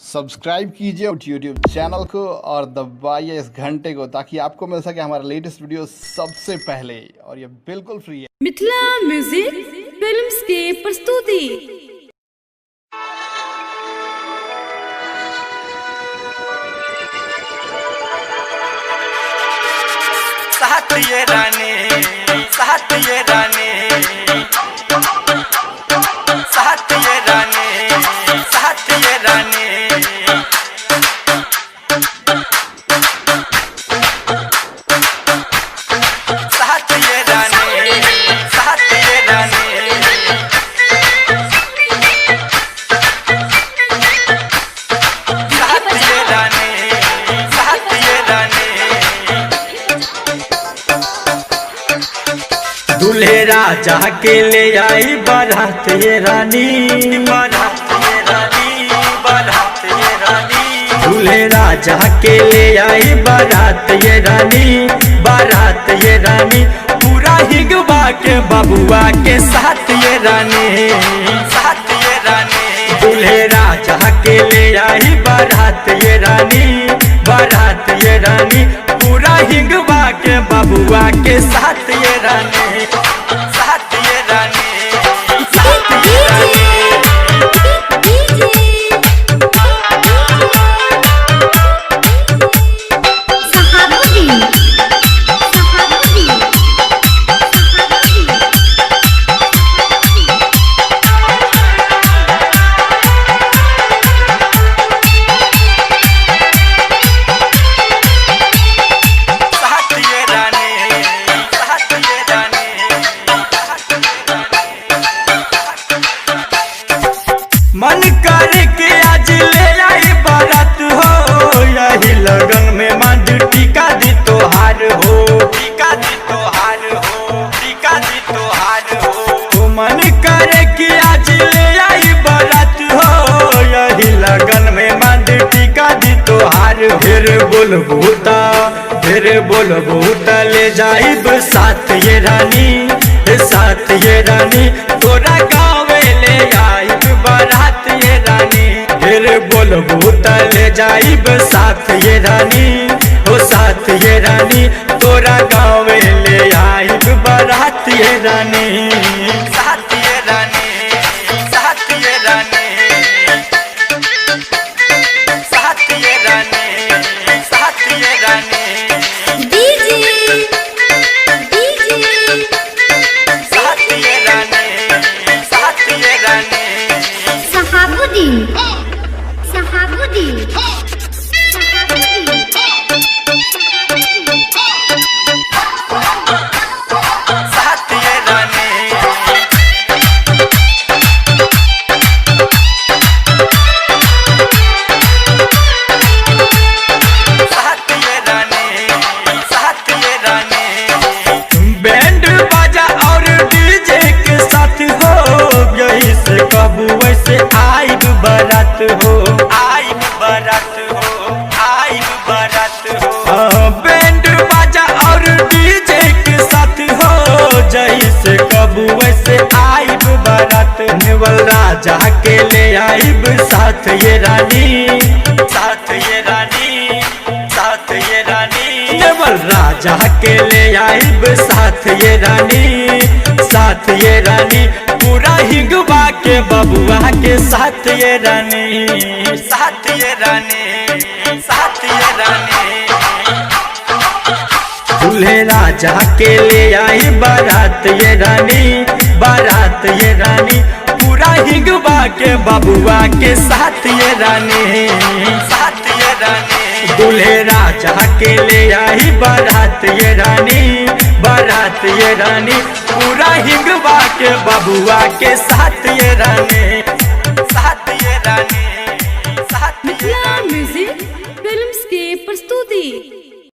Subscribe कीजिए YouTube channel को और दबाइए इस घंटे को ताकि आपको मिल सके हमारा लेटेस्ट वीडियो सबसे पहले। और ये बिल्कुल फ्री है। मिथिला म्यूजिक फिल्म्स के प्रस्तुति। साथ ये रानी, साथ ये रानी, साथ ये रानी, साथ ये रानी, साथ ये रानी, साथ ये रानी, साथ ये रानी, साथ ये रानी। दूल्हे राजा के ले आई बारात ये रानी, बारात ये रानी, बारात ये रानी। दूल्हे राजा के ले आई बारात ये रानी, बारात ये रानी। पूरा हिगवा के बबुआ के साथ ये रानी, साथ ये रानी। दूल्हे राजा के ले आई बारात ये रानी, बारात ये रानी। पूरा हिगवा के बबुआ के साथ ये रानी, साथ ये रानी, साथ ये रानी। मन करे के आज ले आई बारात हो, यही लगन में मंद टीका दी तोहार हो, टीका दी तोहार हो, टीका दी तोहार हो। मन करे कि आज ले आई बारात हो, यही लगन में मंद टीका दी तोहार। फिर बोलबूता, फिर बोलबूता ले जाइब साथ ये रानी, साथ ये रानी। तोरा गाँव ले आइब बारात ये रानी। फिर बोलबूता ले जाइब साथ ये रानी, ओ साथ ये रानी। तोरा गाँव ले आइब बारात ये रानी, साथ ये रानी, साथ ये रानी, साथ ये रानी, साथ ये रानी। साथ ये रानी, साथ ये रानी। Sahabuddin, Sahabuddin, साथ ये रानी, साथ ये रानी, साथ ये रानी। बैंड बाजा और डीजे के साथ हो, यही से कबू वैसे आइब बारात हो, आइब बारात हो, आइब बारात हो। बैंड बाजा और डीजे के साथ हो, जही से कबू वैसे आइब बारात। नेवल राजा के ले आइब साथ ये रानी, साथ ये रानी, साथ ये रानी। नेवल राजा के ले आइब साथ ये रानी, साथ ये रानी। पूरा हिगवा के बबुआ के साथ ये रानी, साथ ये रानी, साथ ये रानी। दूल्हे राजा के ले आई बारात ये रानी, बारात ये रानी। पूरा हिगवा के बबुआ के साथ ये रानी, साथ ये रानी। दूल्हे राजा के ले आई बारात ये रानी, बारात ये रानी। पूरा हिगवा के बबुआ के साथ ये रानी, साथ